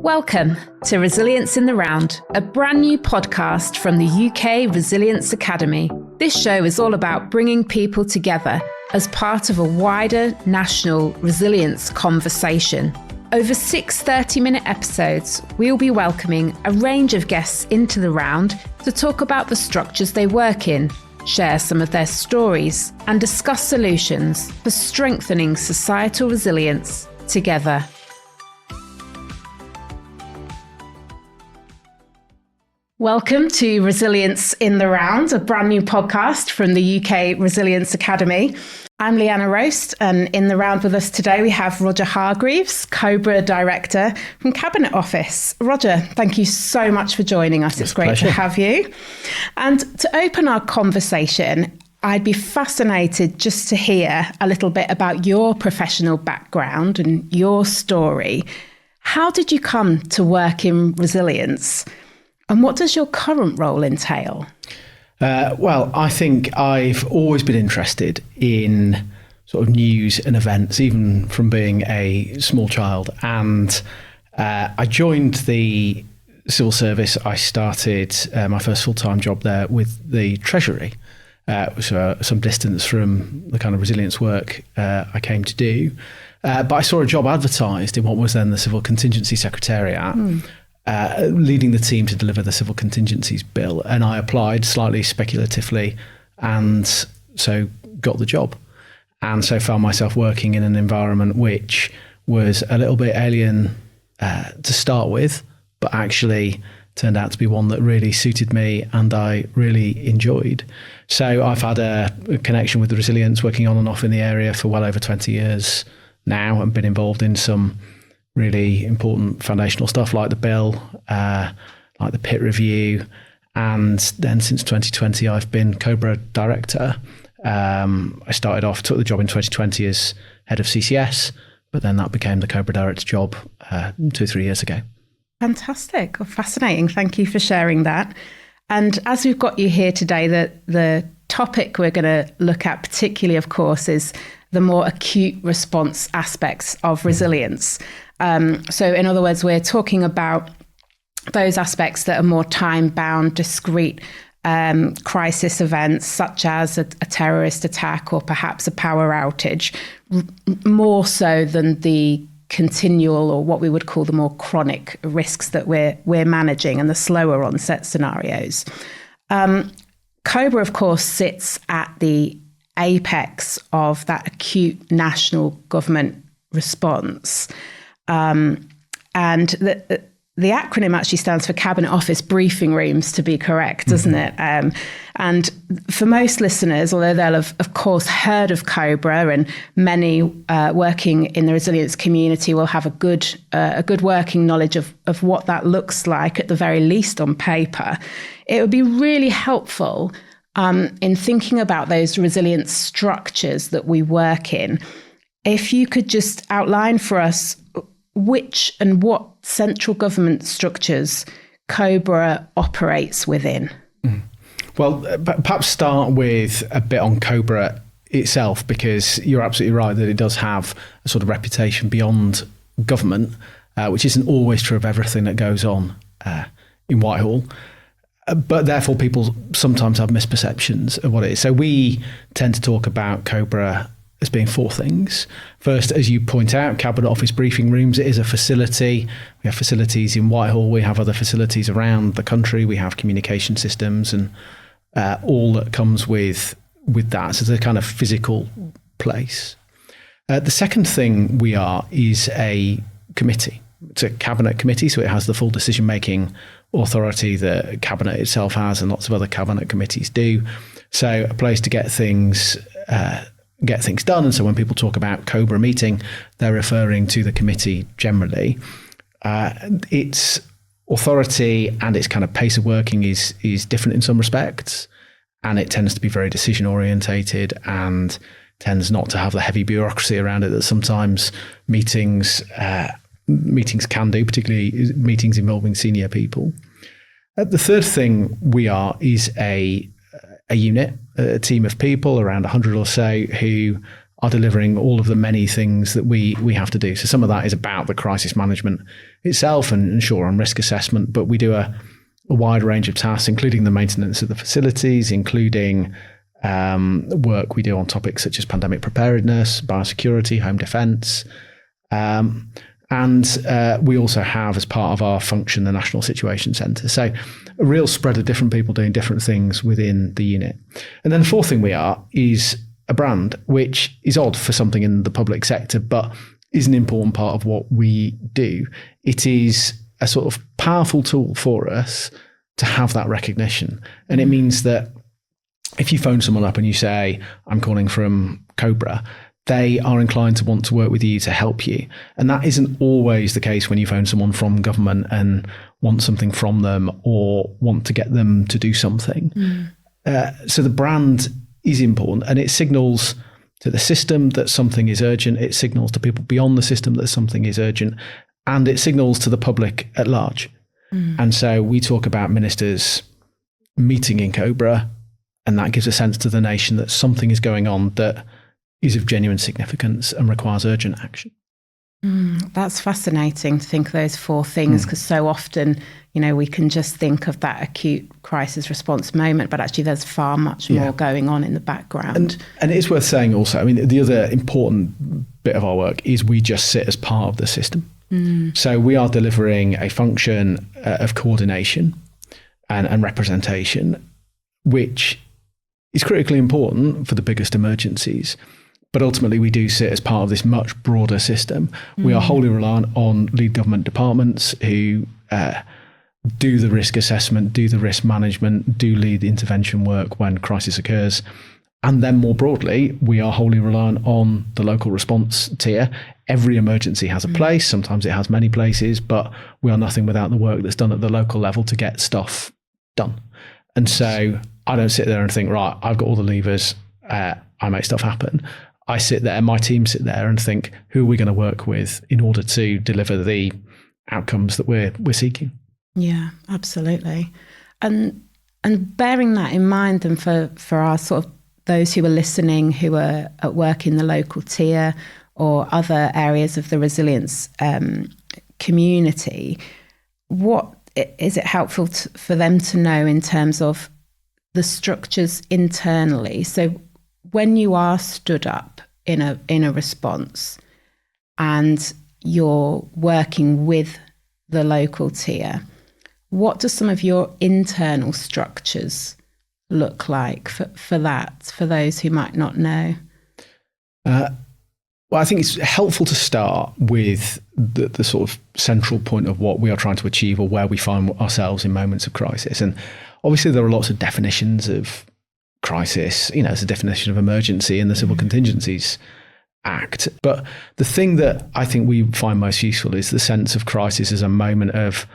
Welcome to Resilience in the Round, a brand new podcast from the UK Resilience Academy. This show is all about bringing people together as part of a wider national resilience conversation. Over 6 30-minute episodes, we'll be welcoming a range of guests into the round to talk about the structures they work in, share some of their stories, and discuss solutions for strengthening societal resilience together. Welcome to Resilience in the Round, a brand new podcast from the UK Resilience Academy. I'm Lianna Roast, and in the round with us today we have Roger Hargreaves, COBRA Director from Cabinet Office. Roger, thank you so much for joining us. It's great to have you. And to open our conversation, I'd be fascinated just to hear a little bit about your professional background and your story. How did you come to work in resilience? And what does your current role entail? Well, I think I've always been interested in sort of news and events, even from being a small child. And I joined the civil service. I started my first full-time job there with the Treasury, so some distance from the kind of resilience work I came to do. But I saw a job advertised in what was then the Civil Contingency Secretariat, leading the team to deliver the Civil Contingencies Bill. And I applied slightly speculatively and so got the job. And so found myself working in an environment which was a little bit alien to start with, but actually turned out to be one that really suited me and I really enjoyed. So I've had a connection with the resilience, working on and off in the area for well over 20 years now, and been involved in some really important foundational stuff like the bill, like the PIT review. And then since 2020, I've been COBRA Director. I started off, took the job in 2020 as head of CCS, but then that became the COBRA Director job 2-3 years ago. Fantastic. Well, fascinating. Thank you for sharing that. And as we've got you here today, the topic we're going to look at particularly, of course, is the more acute response aspects of resilience. So in other words, we're talking about those aspects that are more time-bound, discrete crisis events, such as a terrorist attack or perhaps a power outage, more so than the continual, or what we would call the more chronic risks that we're managing and the slower onset scenarios. COBRA, of course, sits at the apex of that acute national government response. And the acronym actually stands for Cabinet Office Briefing Rooms, to be correct, doesn't it? And for most listeners, although they'll have, of course, heard of COBRA, and many working in the resilience community will have a good working knowledge of what that looks like, at the very least on paper, it would be really helpful in thinking about those resilience structures that we work in. If you could just outline for us which and what central government structures COBRA operates within. Well, perhaps start with a bit on COBRA itself, because you're absolutely right that it does have a sort of reputation beyond government, which isn't always true of everything that goes on in Whitehall. But therefore, people sometimes have misperceptions of what it is. So we tend to talk about COBRA as being 4 things. First, as you point out, Cabinet Office Briefing Rooms, it is a facility. We have facilities in Whitehall. We have other facilities around the country. We have communication systems and all that comes with that. So it's a kind of physical place. The second thing we are is a committee. It's a cabinet committee, so it has the full decision-making authority that Cabinet itself has and lots of other cabinet committees do. So a place to get things done. And so when people talk about COBRA meeting, they're referring to the committee generally. Its authority and its kind of pace of working is different in some respects, and it tends to be very decision orientated and tends not to have the heavy bureaucracy around it that sometimes meetings can do, particularly meetings involving senior people. The third thing we are is a unit, a team of people, around 100 or so, who are delivering all of the many things that we have to do. So some of that is about the crisis management itself and sure on risk assessment, but we do a wide range of tasks, including the maintenance of the facilities, including work we do on topics such as pandemic preparedness, biosecurity, home defence. And we also have, as part of our function, the National Situation Centre. So a real spread of different people doing different things within the unit. And then the fourth thing we are is a brand, which is odd for something in the public sector, but is an important part of what we do. It is a sort of powerful tool for us to have that recognition. And it means that if you phone someone up and you say, I'm calling from COBRA, they are inclined to want to work with you to help you. And that isn't always the case when you phone someone from government and want something from them or want to get them to do something. So the brand is important, and it signals to the system that something is urgent. It signals to people beyond the system that something is urgent, and it signals to the public at large. And so we talk about ministers meeting in COBRA, and that gives a sense to the nation that something is going on that is of genuine significance and requires urgent action. That's fascinating to think of those four things, because so often, we can just think of that acute crisis response moment, but actually there's far much more going on in the background. And it's worth saying also, the other important bit of our work is we just sit as part of the system. So we are delivering a function of coordination and representation, which is critically important for the biggest emergencies. But ultimately, we do sit as part of this much broader system. We are wholly reliant on lead government departments who do the risk assessment, do the risk management, do lead the intervention work when crisis occurs. And then more broadly, we are wholly reliant on the local response tier. Every emergency has a place. Sometimes it has many places, but we are nothing without the work that's done at the local level to get stuff done. And so I don't sit there and think, right, I've got all the levers, I make stuff happen. I sit there, my team sit there and think, who are we going to work with in order to deliver the outcomes that we're seeking? Yeah, absolutely. And bearing that in mind, and for our sort of those who are listening, who are at work in the local tier or other areas of the resilience community, what is it helpful for them to know in terms of the structures internally? So when you are stood up in a response and you're working with the local tier, what do some of your internal structures look like for those who might not know? Well, I think it's helpful to start with the sort of central point of what we are trying to achieve or where we find ourselves in moments of crisis. And obviously there are lots of definitions of crisis. There's a definition of emergency in the Civil Contingencies Act. But the thing that I think we find most useful is the sense of crisis as a moment of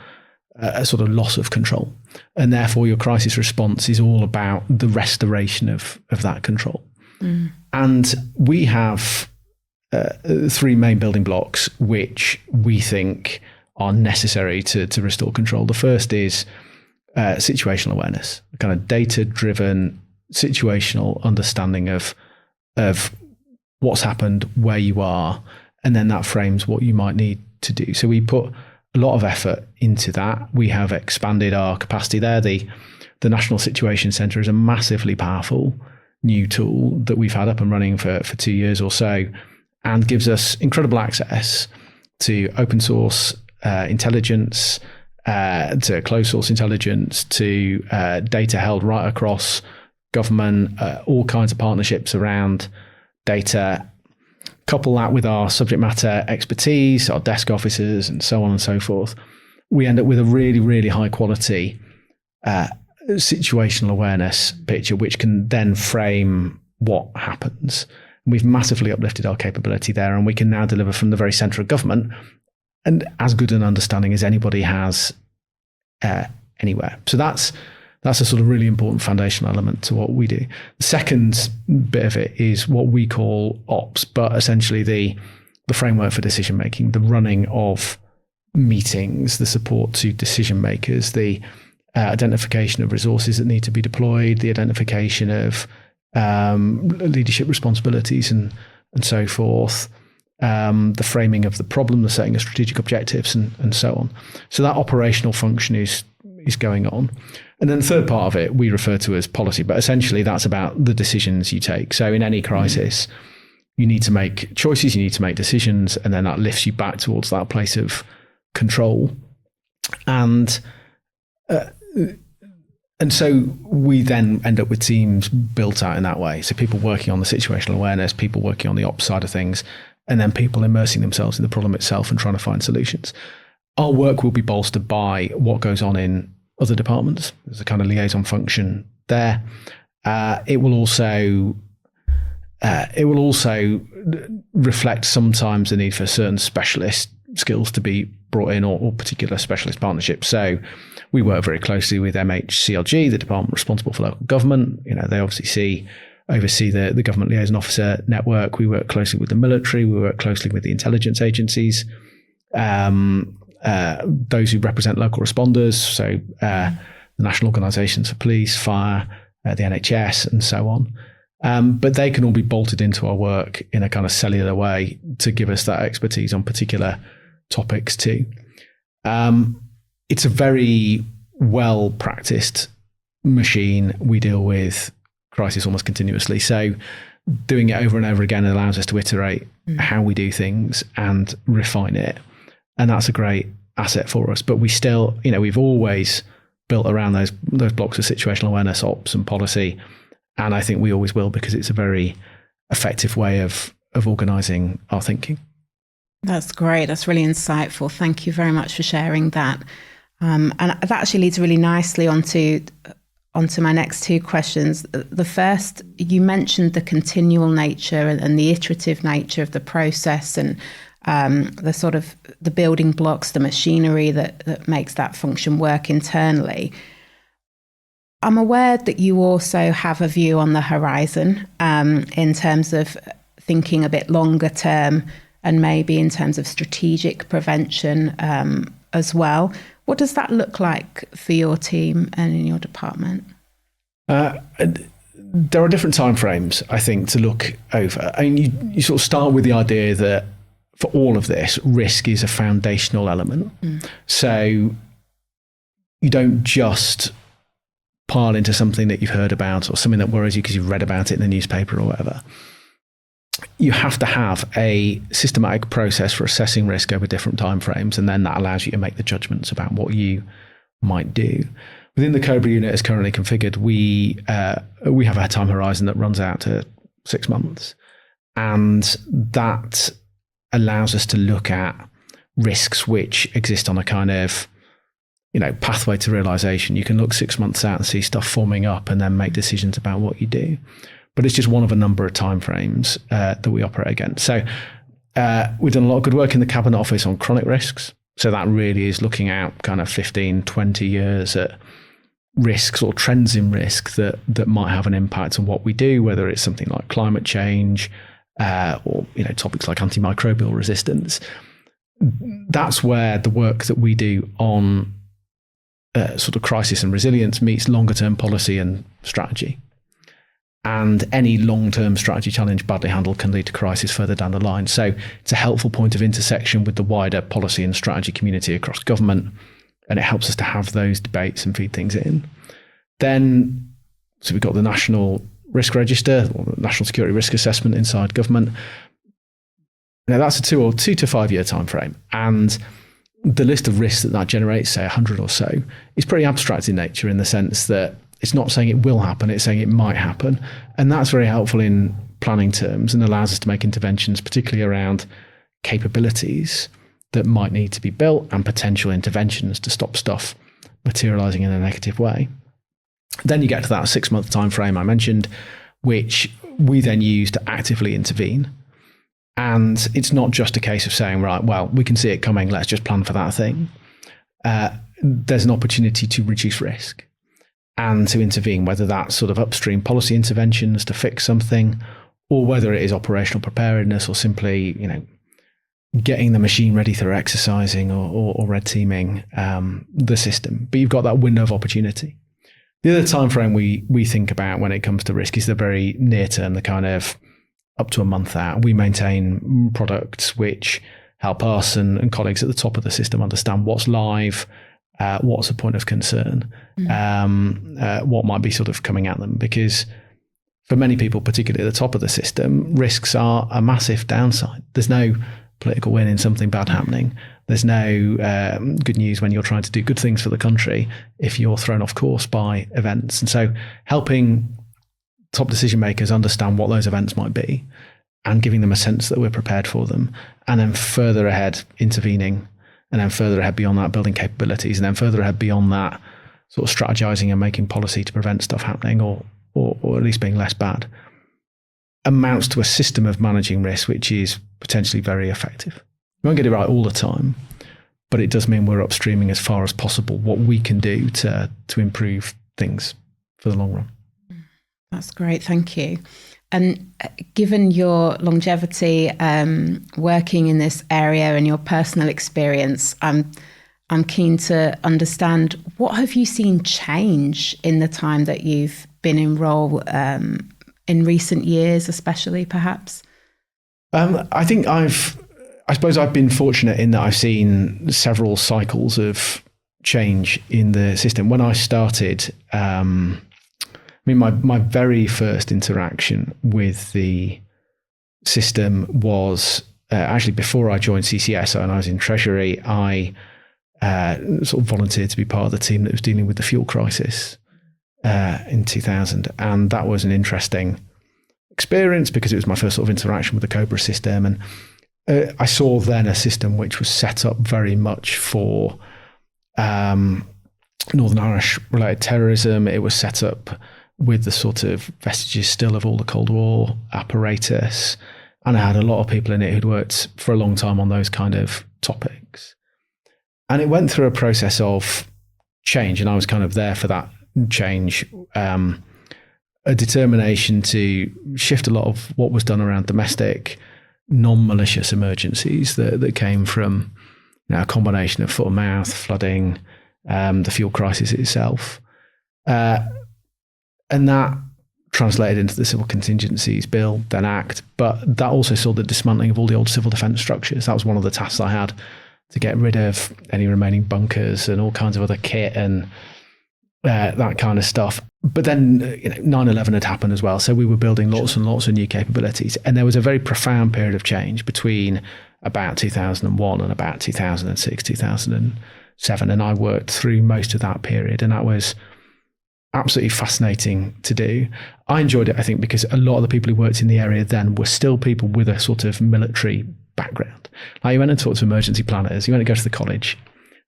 a sort of loss of control. And therefore your crisis response is all about the restoration of that control. And we have three main building blocks which we think are necessary to restore control. The first is situational awareness, a kind of data-driven situational understanding of what's happened, where you are, and then that frames what you might need to do. So we put a lot of effort into that. We have expanded our capacity there. The National Situation Centre is a massively powerful new tool that we've had up and running for 2 years or so, and gives us incredible access to open source intelligence, to closed source intelligence, to data held right across government, all kinds of partnerships around data. Couple that with our subject matter expertise, our desk officers, and so on and so forth, we end up with a really, really high quality situational awareness picture, which can then frame what happens. And we've massively uplifted our capability there, and we can now deliver from the very centre of government and as good an understanding as anybody has anywhere. So that's a sort of really important foundational element to what we do. The second bit of it is what we call ops, but essentially the framework for decision making, the running of meetings, the support to decision makers, the identification of resources that need to be deployed, the identification of leadership responsibilities and and so forth, the framing of the problem, the setting of strategic objectives, and so on. So that operational function is going on. And then the third part of it we refer to as policy, but essentially that's about the decisions you take. So in any crisis, you need to make choices, you need to make decisions, and then that lifts you back towards that place of control. And so we then end up with teams built out in that way. So people working on the situational awareness, people working on the ops side of things, and then people immersing themselves in the problem itself and trying to find solutions. Our work will be bolstered by what goes on in other departments. There's a kind of liaison function there. It will also reflect sometimes the need for certain specialist skills to be brought in, or particular specialist partnerships. So we work very closely with MHCLG, the department responsible for local government. They obviously oversee the government liaison officer network. We work closely with the military. We work closely with the intelligence agencies, those who represent local responders. So the national organisations for police, fire, the NHS, and so on. But they can all be bolted into our work in a kind of cellular way to give us that expertise on particular topics too. It's a very well practiced machine. We deal with crisis almost continuously. So doing it over and over again allows us to iterate how we do things and refine it. And that's a great asset for us. But we still, we've always built around those blocks of situational awareness, ops and policy. And I think we always will, because it's a very effective way of organising our thinking. That's great. That's really insightful. Thank you very much for sharing that. And that actually leads really nicely onto my next two questions. The first, you mentioned the continual nature and the iterative nature of the process, and the sort of the building blocks, the machinery that makes that function work internally. I'm aware that you also have a view on the horizon in terms of thinking a bit longer term, and maybe in terms of strategic prevention as well. What does that look like for your team and in your department? There are different timeframes, I think, to look over. I mean, you sort of start with the idea that for all of this, risk is a foundational element. So you don't just pile into something that you've heard about or something that worries you because you've read about it in the newspaper or whatever. You have to have a systematic process for assessing risk over different timeframes, and then that allows you to make the judgments about what you might do. Within the COBR unit as currently configured, we have a time horizon that runs out to 6 months, and that allows us to look at risks which exist on a kind of pathway to realization. You can look 6 months out and see stuff forming up and then make decisions about what you do. But it's just one of a number of timeframes that we operate against. So we've done a lot of good work in the Cabinet Office on chronic risks. So that really is looking out kind of 15, 20 years at risks or trends in risk that might have an impact on what we do, whether it's something like climate change or topics like antimicrobial resistance. That's where the work that we do on sort of crisis and resilience meets longer term policy and strategy. And any long-term strategy challenge badly handled can lead to crisis further down the line. So it's a helpful point of intersection with the wider policy and strategy community across government, and it helps us to have those debates and feed things in. Then, so we've got the National Risk Register, or the National Security Risk Assessment inside government. Now that's a 2 to 5 year time frame, and the list of risks that generates, say 100 or so, is pretty abstract in nature, in the sense that it's not saying it will happen, it's saying it might happen. And that's very helpful in planning terms and allows us to make interventions, particularly around capabilities that might need to be built and potential interventions to stop stuff materializing in a negative way. Then you get to that 6 month time frame I mentioned, which we then use to actively intervene. And it's not just a case of saying, right, well, we can see it coming, let's just plan for that thing. There's an opportunity to reduce risk and to intervene, whether that's sort of upstream policy interventions to fix something, or whether it is operational preparedness, or simply, getting the machine ready through exercising or red teaming the system. But you've got that window of opportunity. The other time frame we think about when it comes to risk is the very near term, the kind of up to a month out. We maintain products which help us and colleagues at the top of the system understand what's live, what's a point of concern, what might be sort of coming at them. Because for many people, particularly at the top of the system, risks are a massive downside. There's no political win in something bad happening. There's no good news when you're trying to do good things for the country if you're thrown off course by events. And so helping top decision makers understand what those events might be and giving them a sense that we're prepared for them, and then further ahead intervening, and then further ahead beyond that building capabilities, and then further ahead beyond that sort of strategizing and making policy to prevent stuff happening or at least being less bad, amounts to a system of managing risk which is potentially very effective. We won't get it right all the time, but it does mean we're upstreaming as far as possible what we can do to improve things for the long run. That's great, thank you. And given your longevity working in this area and your personal experience, I'm keen to understand, what have you seen change in the time that you've been in role in recent years, especially perhaps? I think I suppose I've been fortunate in that I've seen several cycles of change in the system. When I started, my very first interaction with the system was actually before I joined CCS, and I was in Treasury. I sort of volunteered to be part of the team that was dealing with the fuel crisis in 2000, and that was an interesting experience because it was my first sort of interaction with the COBR system, and I saw then a system which was set up very much for Northern Irish related terrorism. It was set up with the sort of vestiges still of all the Cold War apparatus, and I had a lot of people in it who'd worked for a long time on those kind of topics. And it went through a process of change, and I was kind of there for that change, a determination to shift a lot of what was done around domestic, non-malicious emergencies that came from a combination of foot and mouth, flooding, the fuel crisis itself. And that translated into the Civil Contingencies Bill, then Act, but that also saw the dismantling of all the old civil defence structures. That was one of the tasks I had, to get rid of any remaining bunkers and all kinds of other kit and that kind of stuff. But then 9/11 had happened as well, so we were building lots and lots of new capabilities, and there was a very profound period of change between about 2001 and about 2006, 2007, and I worked through most of that period, and that was absolutely fascinating to do. I enjoyed it, I think, because a lot of the people who worked in the area then were still people with a sort of military background. Like, you went and talked to emergency planners, you went to go to the college,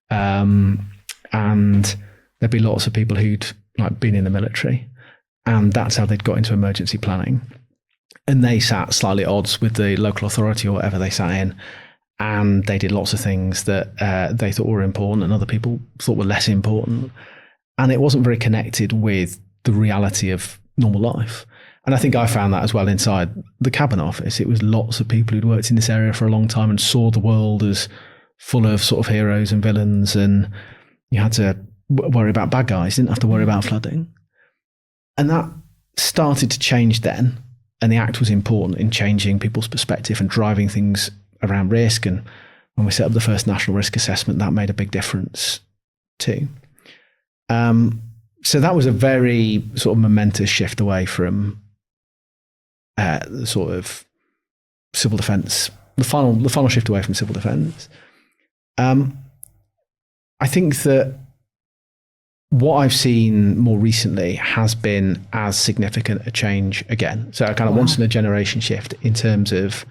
and there'd be lots of people who'd been in the military, and that's how they'd got into emergency planning. And they sat slightly at odds with the local authority or whatever they sat in, and they did lots of things that they thought were important and other people thought were less important. And it wasn't very connected with the reality of normal life. And I think I found that as well inside the Cabinet Office. It was lots of people who'd worked in this area for a long time and saw the world as full of sort of heroes and villains, and you had to worry about bad guys, you didn't have to worry about flooding. And that started to change then, and the Act was important in changing people's perspective and driving things around risk. And when we set up the first national risk assessment, that made a big difference too. So that was a very sort of momentous shift away from the sort of civil defence, the final shift away from civil defence. I think that what I've seen more recently has been as significant a change again. So a kind of once in a generation shift in terms of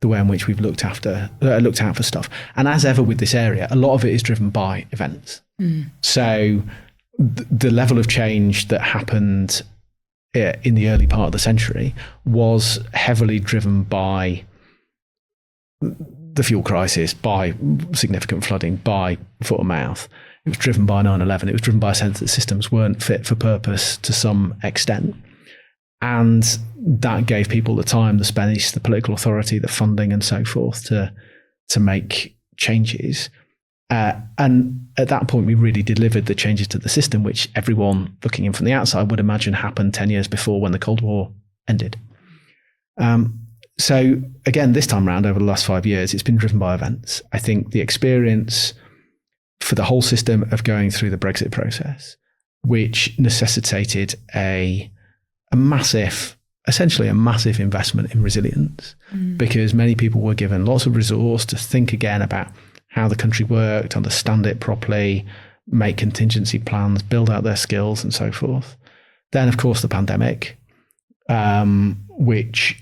the way in which we've looked out for stuff. And as ever with this area, a lot of it is driven by events. So the level of change that happened in the early part of the century was heavily driven by the fuel crisis, by significant flooding, by foot and mouth. It was driven by 9/11. It was driven by a sense that systems weren't fit for purpose to some extent. And that gave people the time, the space, the political authority, the funding and so forth to make changes. And at that point, we really delivered the changes to the system, which everyone looking in from the outside would imagine happened 10 years before when the Cold War ended. So again, this time around, over the last 5 years, it's been driven by events. I think the experience for the whole system of going through the Brexit process, which necessitated essentially a massive investment in resilience, because many people were given lots of resource to think again about how the country worked, understand it properly, make contingency plans, build out their skills and so forth. Then, of course, the pandemic, which,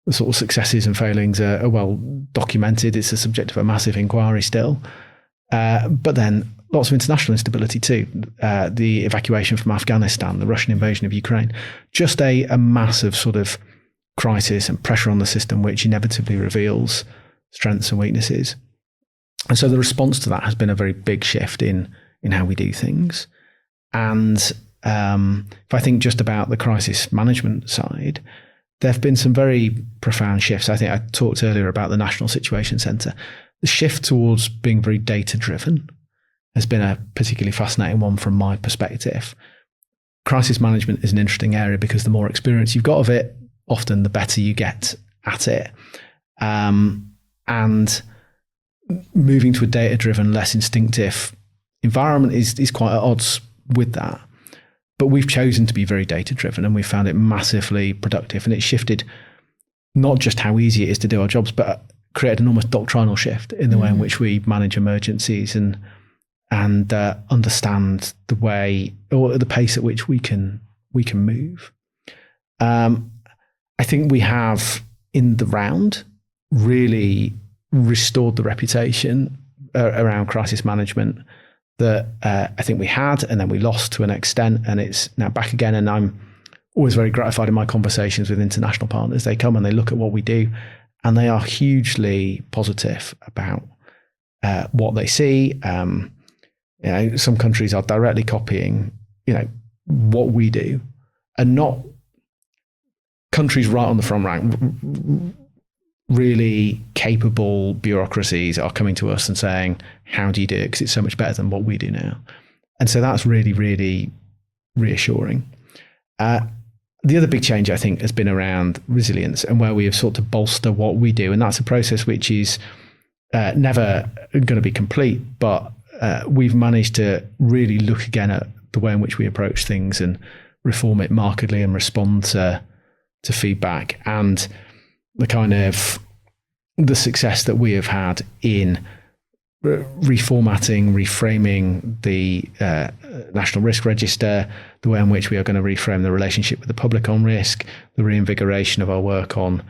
the sort of successes and failings are well documented. It's the subject of a massive inquiry still. But then lots of international instability too. The evacuation from Afghanistan, the Russian invasion of Ukraine, just a massive sort of crisis and pressure on the system, which inevitably reveals strengths and weaknesses. And so the response to that has been a very big shift in how we do things. And if I think just about the crisis management side, there have been some very profound shifts. I think I talked earlier about the National Situation Centre. The shift towards being very data-driven has been a particularly fascinating one from my perspective. Crisis management is an interesting area because the more experience you've got of it, often the better you get at it. And moving to a data-driven, less instinctive environment is quite at odds with that. But we've chosen to be very data-driven, and we found it massively productive. And it shifted not just how easy it is to do our jobs, but created an almost doctrinal shift in the way in which we manage emergencies and understand the way or the pace at which we can move. I think we have, in the round, really restored the reputation around crisis management that I think we had, and then we lost to an extent, and it's now back again. And I'm always very gratified in my conversations with international partners. They come and they look at what we do, and they are hugely positive about what they see. Some countries are directly copying, what we do, and not countries right on the front rank. Really capable bureaucracies are coming to us and saying, how do you do it? Because it's so much better than what we do now. And so that's really, really reassuring. The other big change, I think, has been around resilience and where we have sought to bolster what we do. And that's a process which is never going to be complete, but we've managed to really look again at the way in which we approach things and reform it markedly and respond to feedback. And the kind of the success that we have had in reformatting, reframing the National Risk Register, the way in which we are going to reframe the relationship with the public on risk, the reinvigoration of our work on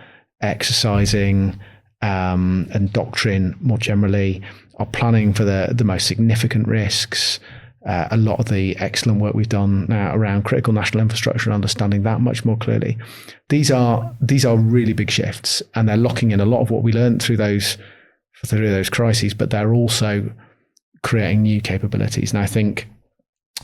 exercising and doctrine more generally, our planning for the most significant risks, a lot of the excellent work we've done now around critical national infrastructure and understanding that much more clearly. These are really big shifts, and they're locking in a lot of what we learned through those crises, but they're also creating new capabilities. And I think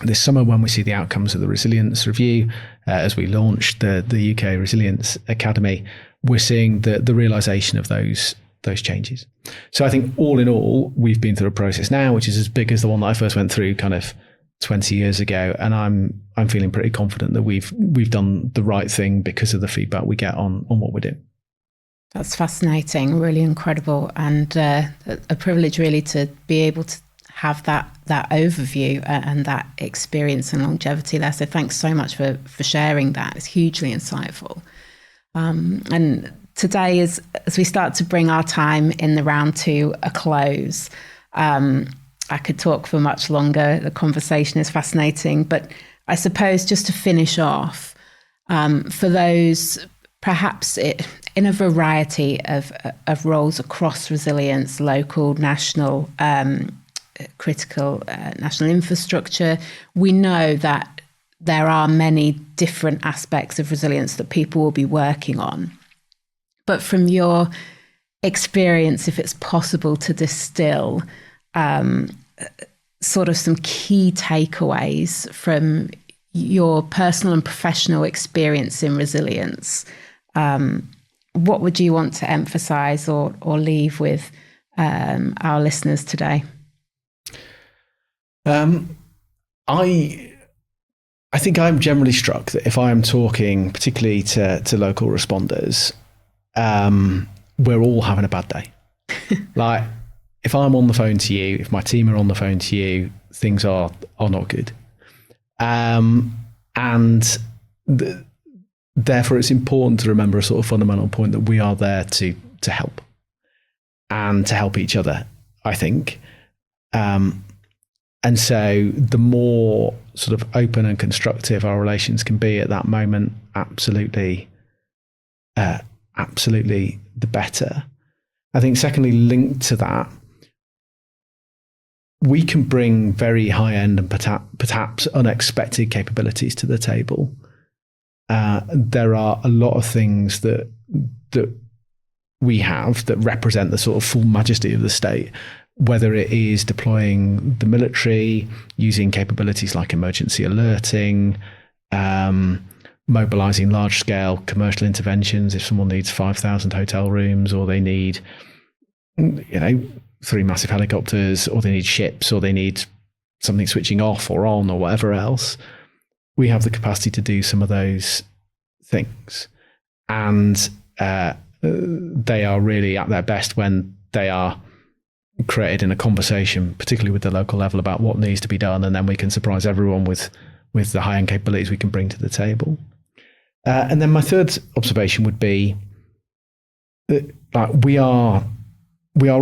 this summer, when we see the outcomes of the resilience review, as we launch the UK Resilience Academy, we're seeing the realization of those changes. So I think all in all, we've been through a process now which is as big as the one that I first went through kind of 20 years ago, and I'm feeling pretty confident that we've done the right thing because of the feedback we get on what we're doing. That's fascinating, really incredible, and a privilege really to be able to have that overview and that experience and longevity there. So thanks so much for sharing that. It's hugely insightful. And today, as we start to bring our time in the round to a close, I could talk for much longer. The conversation is fascinating, but I suppose just to finish off, for those perhaps in a variety of roles across resilience, local, national, critical national infrastructure, we know that there are many different aspects of resilience that people will be working on. But from your experience, if it's possible to distill sort of some key takeaways from your personal and professional experience in resilience, what would you want to emphasize or leave with our listeners today? I think I'm generally struck that if I am talking particularly to local responders, we're all having a bad day. Like, if I'm on the phone to you, if my team are on the phone to you, things are not good. Therefore, it's important to remember a sort of fundamental point that we are there to help and to help each other, I think. And so the more sort of open and constructive our relations can be at that moment, absolutely the better. I think secondly, linked to that, we can bring very high-end and perhaps unexpected capabilities to the table. There are a lot of things that we have that represent the sort of full majesty of the state, whether it is deploying the military, using capabilities like emergency alerting, mobilizing large-scale commercial interventions if someone needs 5,000 hotel rooms, or they need, 3 massive helicopters, or they need ships, or they need something switching off or on or whatever else. We have the capacity to do some of those things. And they are really at their best when they are created in a conversation, particularly with the local level, about what needs to be done. And then we can surprise everyone with the high-end capabilities we can bring to the table. And then my third observation would be that we are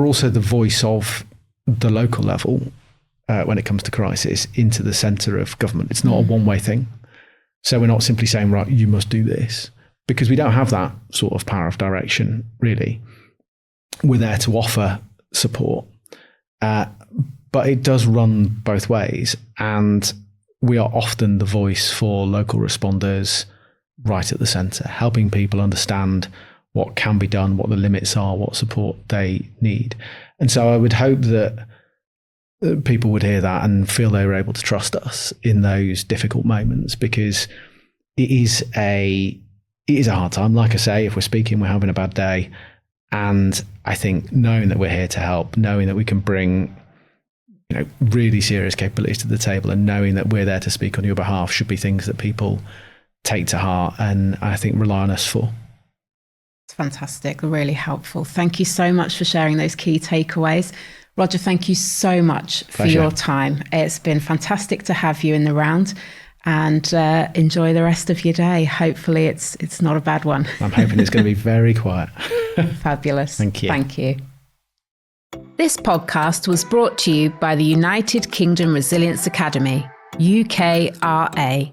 also the voice of the local level when it comes to crisis into the centre of government. It's not a one-way thing. So we're not simply saying, right, you must do this, because we don't have that sort of power of direction, really. We're there to offer support. But it does run both ways. And we are often the voice for local responders right at the centre, helping people understand what can be done, what the limits are, what support they need. And so I would hope that people would hear that and feel they were able to trust us in those difficult moments, because it is a hard time. Like I say, if we're speaking, we're having a bad day. And I think knowing that we're here to help, knowing that we can bring really serious capabilities to the table, and knowing that we're there to speak on your behalf should be things that people take to heart and I think rely on us for. It's fantastic, really helpful. Thank you so much for sharing those key takeaways. Roger, thank you so much for your time. It's been fantastic to have you in the round, and enjoy the rest of your day. Hopefully it's not a bad one. I'm hoping it's going to be very quiet. Fabulous. Thank you. Thank you. This podcast was brought to you by the United Kingdom Resilience Academy, UKRA.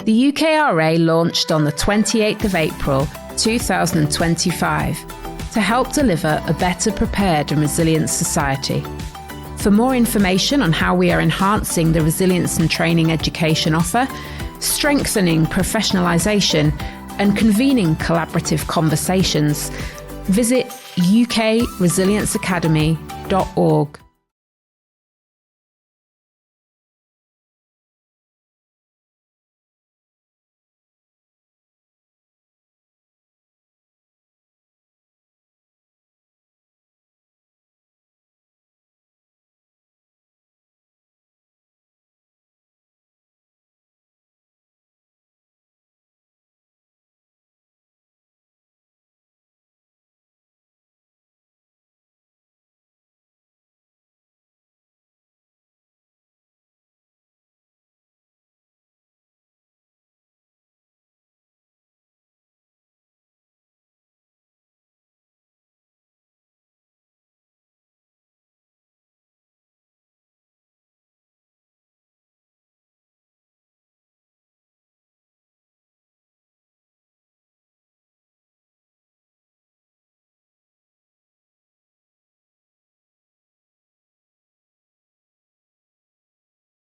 The UKRA launched on the 28th of April 2025 to help deliver a better prepared and resilient society. For more information on how we are enhancing the resilience and training education offer, strengthening professionalisation and convening collaborative conversations, visit ukresilienceacademy.org.